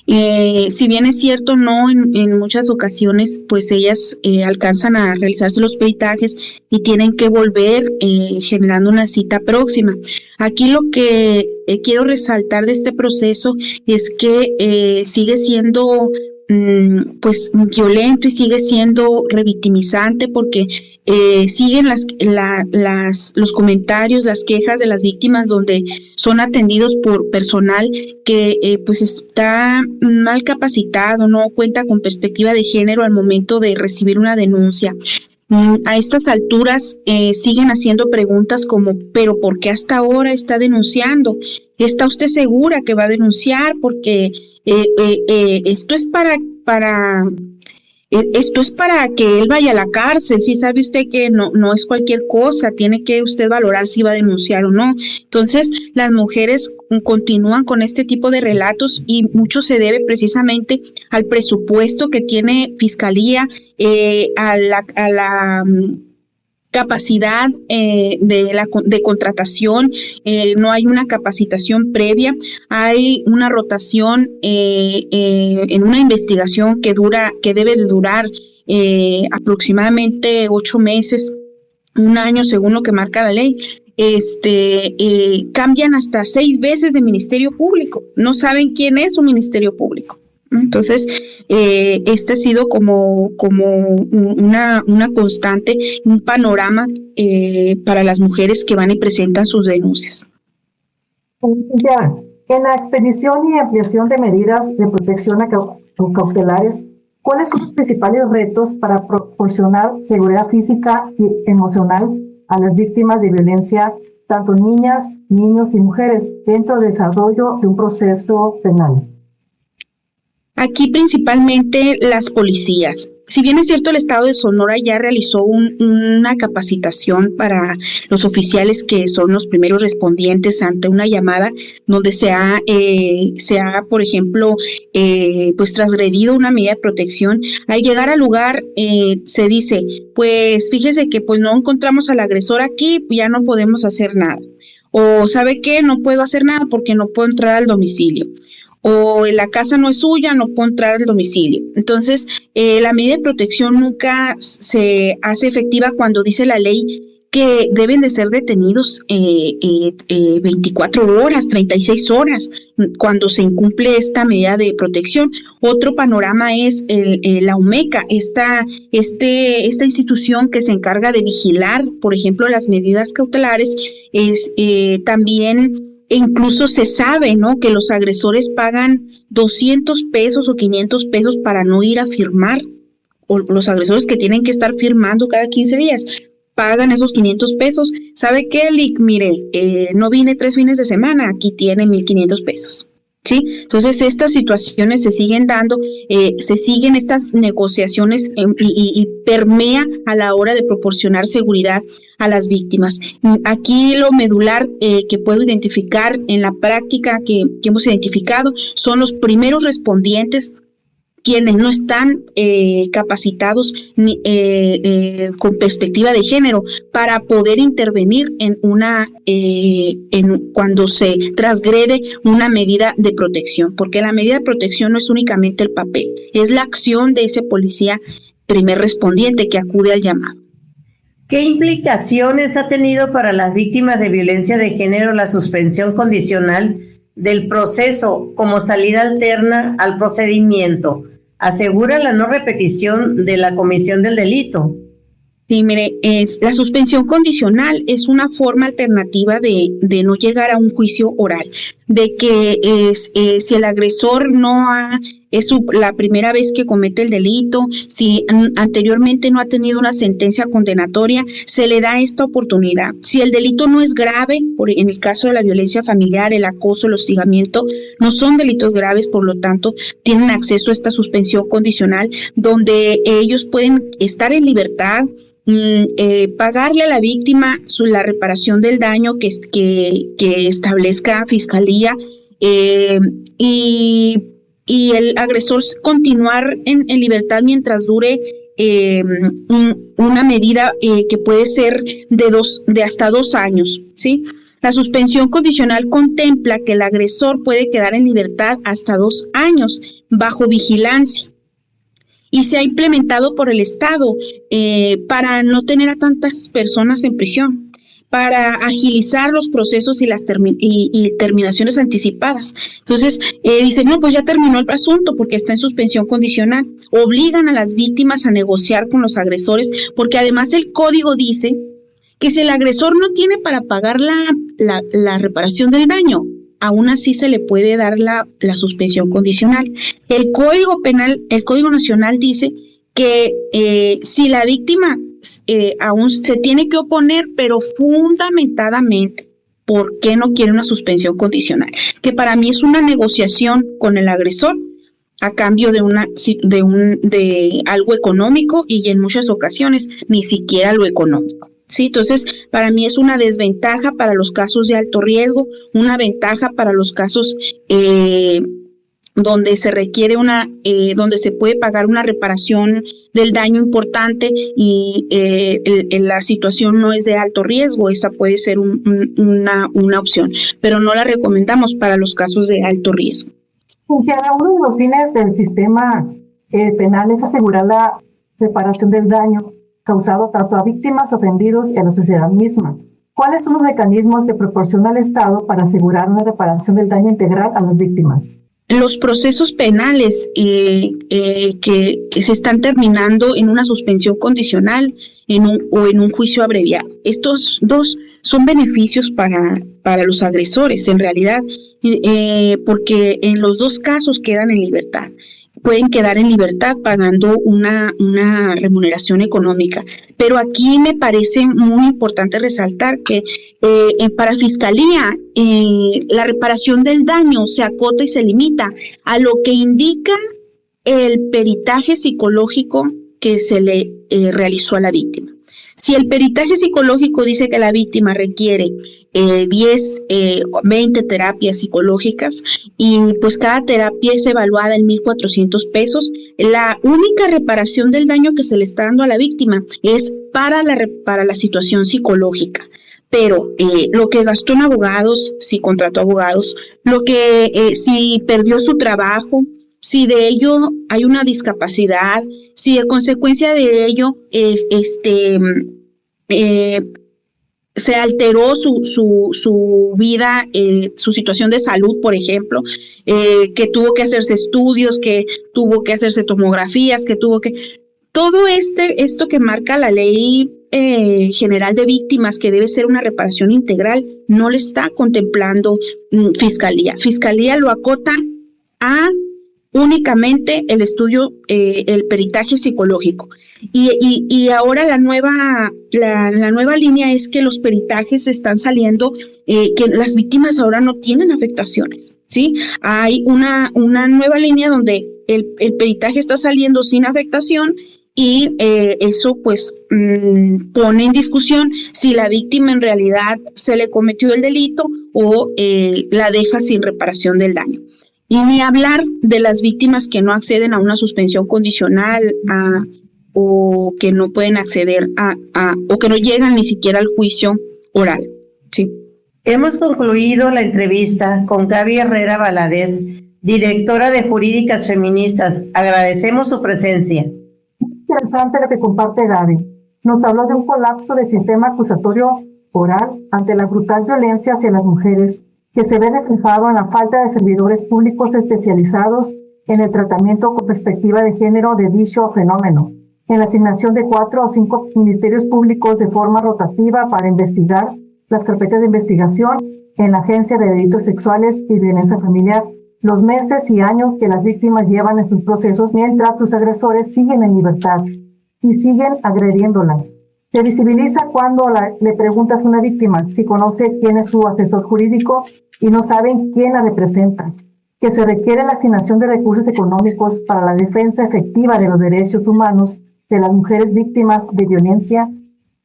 Si bien es cierto, no en muchas ocasiones, pues ellas alcanzan a realizarse los peritajes y tienen que volver generando una cita próxima. Aquí lo que quiero resaltar de este proceso es que sigue siendo pues violento y sigue siendo revictimizante porque siguen los comentarios, las quejas de las víctimas donde son atendidos por personal que pues está mal capacitado, no cuenta con perspectiva de género al momento de recibir una denuncia. A estas alturas siguen haciendo preguntas como, ¿pero por qué hasta ahora está denunciando? ¿Está usted segura que va a denunciar? Porque esto es para que él vaya a la cárcel. Si sabe usted que no es cualquier cosa, tiene que usted valorar si va a denunciar o no. Entonces, las mujeres continúan con este tipo de relatos y mucho se debe precisamente al presupuesto que tiene Fiscalía, a la capacidad de contratación, no hay una capacitación previa, hay una rotación en una investigación que debe de durar aproximadamente 8 meses, 1 año según lo que marca la ley. Cambian hasta 6 veces de Ministerio Público, no saben quién es su Ministerio Público. Entonces, este ha sido como una constante, un panorama para las mujeres que van y presentan sus denuncias. Ya, en la expedición y ampliación de medidas de protección cautelares, ¿cuáles son los principales retos para proporcionar seguridad física y emocional a las víctimas de violencia, tanto niñas, niños y mujeres, dentro del desarrollo de un proceso penal? Aquí principalmente las policías. Si bien es cierto, el estado de Sonora ya realizó una capacitación para los oficiales que son los primeros respondientes ante una llamada donde se ha por ejemplo, pues transgredido una medida de protección. Al llegar al lugar se dice, pues fíjese que pues no encontramos al agresor aquí, ya no podemos hacer nada. O ¿sabe qué? No puedo hacer nada porque no puedo entrar al domicilio. o la casa no es suya, no puedo entrar al domicilio. Entonces, la medida de protección nunca se hace efectiva cuando dice la ley que deben de ser detenidos 24 horas, 36 horas, cuando se incumple esta medida de protección. Otro panorama es la UMECA, esta institución que se encarga de vigilar, por ejemplo, las medidas cautelares, también incluso se sabe, ¿no?, que los agresores pagan 200 pesos o 500 pesos para no ir a firmar, o los agresores que tienen que estar firmando cada 15 días. Pagan esos 500 pesos. ¿Sabe qué, Lick? Mire, no vine 3 fines de semana, aquí tiene 1,500 pesos. ¿Sí? Entonces, estas situaciones se siguen dando, se siguen estas negociaciones y permea a la hora de proporcionar seguridad a las víctimas. Aquí lo medular que puedo identificar en la práctica que hemos identificado son los primeros respondientes, quienes no están capacitados ni, con perspectiva de género para poder intervenir cuando se transgrede una medida de protección, porque la medida de protección no es únicamente el papel, es la acción de ese policía primer respondiente que acude al llamado. ¿Qué implicaciones ha tenido para las víctimas de violencia de género la suspensión condicional del proceso como salida alterna al procedimiento? Asegura la no repetición de la comisión del delito. Sí, mire, la suspensión condicional es una forma alternativa de no llegar a un juicio oral, de que si el agresor es la primera vez que comete el delito, si anteriormente no ha tenido una sentencia condenatoria, se le da esta oportunidad. Si el delito no es grave, en el caso de la violencia familiar, el acoso, el hostigamiento, no son delitos graves, por lo tanto, tienen acceso a esta suspensión condicional, donde ellos pueden estar en libertad, pagarle a la víctima la reparación del daño que establezca Fiscalía, y el agresor continuar en libertad mientras dure una medida que puede ser de hasta 2 años, ¿sí? La suspensión condicional contempla que el agresor puede quedar en libertad hasta 2 años bajo vigilancia, y se ha implementado por el Estado para no tener a tantas personas en prisión, para agilizar los procesos y las terminaciones anticipadas. Entonces, dicen, no, pues ya terminó el asunto porque está en suspensión condicional. Obligan a las víctimas a negociar con los agresores, porque además el código dice que si el agresor no tiene para pagar la reparación del daño, aún así se le puede dar la suspensión condicional. El Código Penal, el Código Nacional dice que si la víctima aún se tiene que oponer, pero fundamentadamente, ¿por qué no quiere una suspensión condicional? Que para mí es una negociación con el agresor a cambio de algo económico, y en muchas ocasiones ni siquiera lo económico. Sí, entonces para mí es una desventaja para los casos de alto riesgo, una ventaja para los casos donde se requiere donde se puede pagar una reparación del daño importante y la situación no es de alto riesgo. Esa puede ser una opción, pero no la recomendamos para los casos de alto riesgo. Licenciada, uno de los fines del sistema penal es asegurar la reparación del daño causado tanto a víctimas, ofendidos y a la sociedad misma. ¿Cuáles son los mecanismos que proporciona el Estado para asegurar una reparación del daño integral a las víctimas? Los procesos penales que se están terminando en una suspensión condicional o en un juicio abreviado. Estos dos son beneficios para los agresores, en realidad, porque en los dos casos quedan en libertad. Pueden quedar en libertad pagando una remuneración económica. Pero aquí me parece muy importante resaltar que para Fiscalía la reparación del daño se acota y se limita a lo que indica el peritaje psicológico que se le realizó a la víctima. Si el peritaje psicológico dice que la víctima requiere 20 terapias psicológicas y pues cada terapia es evaluada en 1,400 pesos, la única reparación del daño que se le está dando a la víctima es para la situación psicológica. pero lo que gastó en abogados, si contrató abogados, lo que si perdió su trabajo, si de ello hay una discapacidad, si a consecuencia de ello se alteró su vida, su situación de salud, por ejemplo, que tuvo que hacerse estudios, que tuvo que hacerse tomografías, todo esto que marca la Ley General de Víctimas, que debe ser una reparación integral, no le está contemplando Fiscalía. Fiscalía lo acota a únicamente el estudio, el peritaje psicológico. Y ahora la nueva línea es que los peritajes están saliendo, que las víctimas ahora no tienen afectaciones, ¿sí? Hay una nueva línea donde el peritaje está saliendo sin afectación y eso pues pone en discusión si la víctima en realidad se le cometió el delito o la deja sin reparación del daño. Y ni hablar de las víctimas que no acceden a una suspensión condicional o que no pueden acceder o que no llegan ni siquiera al juicio oral. Sí. Hemos concluido la entrevista con Gaby Herrera Valadez, directora de Jurídicas Feministas. Agradecemos su presencia. Interesante lo que comparte Gaby. Nos habló de un colapso del sistema acusatorio oral ante la brutal violencia hacia las mujeres, que se ve reflejado en la falta de servidores públicos especializados en el tratamiento con perspectiva de género de dicho fenómeno, en la asignación de 4 o 5 ministerios públicos de forma rotativa para investigar las carpetas de investigación en la Agencia de Delitos Sexuales y Violencia Familiar, los meses y años que las víctimas llevan en sus procesos mientras sus agresores siguen en libertad y siguen agrediéndolas. Se visibiliza cuando le preguntas a una víctima si conoce quién es su asesor jurídico y no saben quién la representa, que se requiere la asignación de recursos económicos para la defensa efectiva de los derechos humanos de las mujeres víctimas de violencia,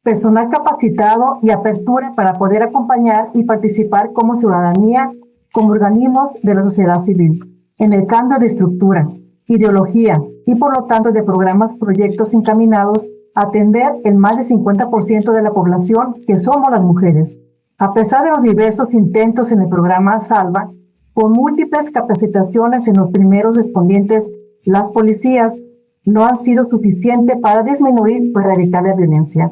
personal capacitado y apertura para poder acompañar y participar como ciudadanía, como organismos de la sociedad civil, en el cambio de estructura, ideología y por lo tanto de proyectos encaminados a atender el más del 50% de la población que somos las mujeres. A pesar de los diversos intentos en el programa Salva, con múltiples capacitaciones en los primeros respondientes, las policías no han sido suficientes para disminuir o erradicar la violencia.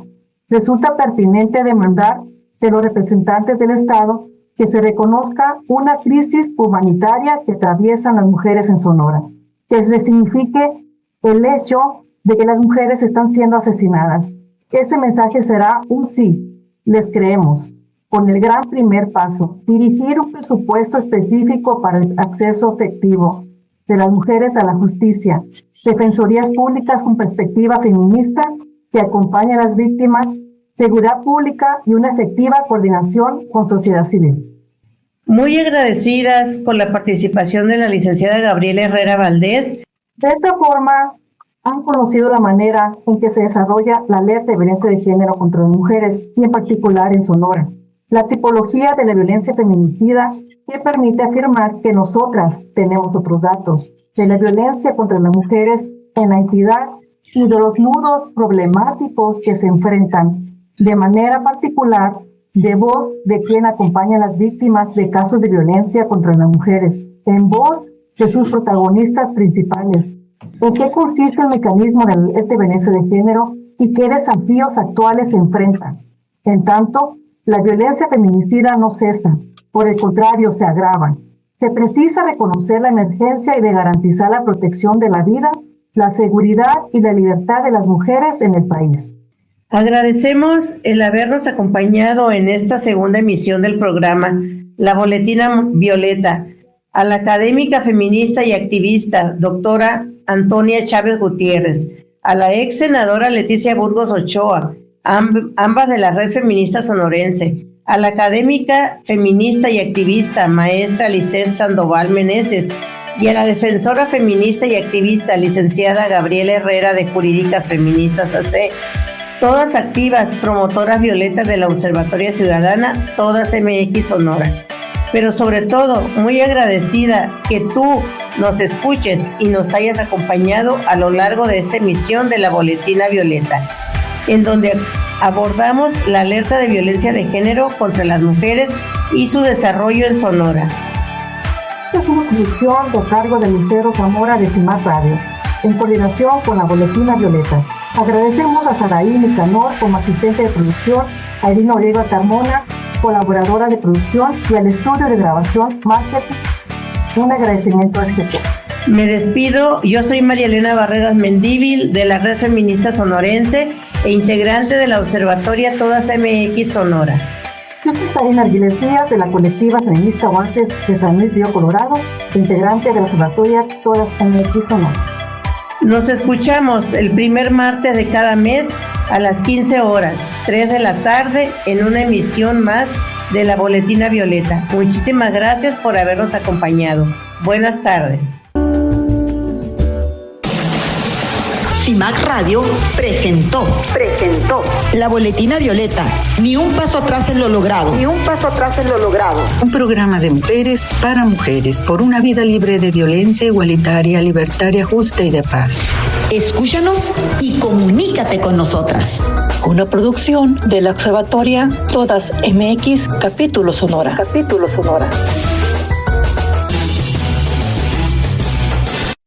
Resulta pertinente demandar de los representantes del Estado que se reconozca una crisis humanitaria que atraviesan las mujeres en Sonora, que se signifique el hecho de que las mujeres están siendo asesinadas. Este mensaje será un sí, les creemos, con el gran primer paso, dirigir un presupuesto específico para el acceso efectivo de las mujeres a la justicia, defensorías públicas con perspectiva feminista que acompañen a las víctimas, seguridad pública y una efectiva coordinación con sociedad civil. Muy agradecidas con la participación de la licenciada Gabriela Herrera Valdés. De esta forma, han conocido la manera en que se desarrolla la alerta de violencia de género contra las mujeres y en particular en Sonora. La tipología de la violencia feminicida que permite afirmar que nosotras tenemos otros datos de la violencia contra las mujeres en la entidad y de los nudos problemáticos que se enfrentan de manera particular de voz de quien acompaña a las víctimas de casos de violencia contra las mujeres, en voz de sus protagonistas principales. ¿En qué consiste el mecanismo de la alerta de violencia de género y qué desafíos actuales se enfrentan? En tanto, la violencia feminicida no cesa, por el contrario, se agrava. Se precisa reconocer la emergencia y de garantizar la protección de la vida, la seguridad y la libertad de las mujeres en el país. Agradecemos el habernos acompañado en esta segunda emisión del programa La Boletina Violeta, a la académica feminista y activista doctora Antonia Chávez Gutiérrez, a la ex senadora Leticia Burgos Ochoa, ambas de la Red Feminista Sonorense, a la académica feminista y activista maestra Lisette Sandoval Meneses y a la defensora feminista y activista licenciada Gabriela Herrera de Jurídicas Feministas AC, todas activas, promotoras violetas de la Observatoria Ciudadana, todas MX Sonora. Pero sobre todo, muy agradecida que tú nos escuches y nos hayas acompañado a lo largo de esta emisión de la Boletina Violeta, en donde abordamos la alerta de violencia de género contra las mujeres y su desarrollo en Sonora. Esta es una producción de cargo de Lucero Zamora de CIMAC Radio, en coordinación con la Boletina Violeta. Agradecemos a Saraí Nicanor como asistente de producción, a Irina Oliva Carmona, colaboradora de producción, y al estudio de grabación Marketing. Un agradecimiento especial. Me despido, yo soy María Elena Barreras Mendívil de la Red Feminista Sonorense e integrante de la Observatoria Todas MX Sonora. Yo soy Karina Arguiles Díaz de la colectiva feminista Guantes de San Luis Río Colorado, integrante de la Observatoria Todas MX Sonora. Nos escuchamos el primer martes de cada mes a las 15 horas, 3 de la tarde, en una emisión más de la Boletina Violeta. Muchísimas gracias por habernos acompañado. Buenas tardes. CIMAC Radio presentó la Boletina Violeta, ni un paso atrás en lo logrado. Un programa de mujeres para mujeres, por una vida libre de violencia, igualitaria, libertaria, justa y de paz. Escúchanos y comunícate con nosotras. Una producción de la Observatoria Todas MX, Capítulo Sonora.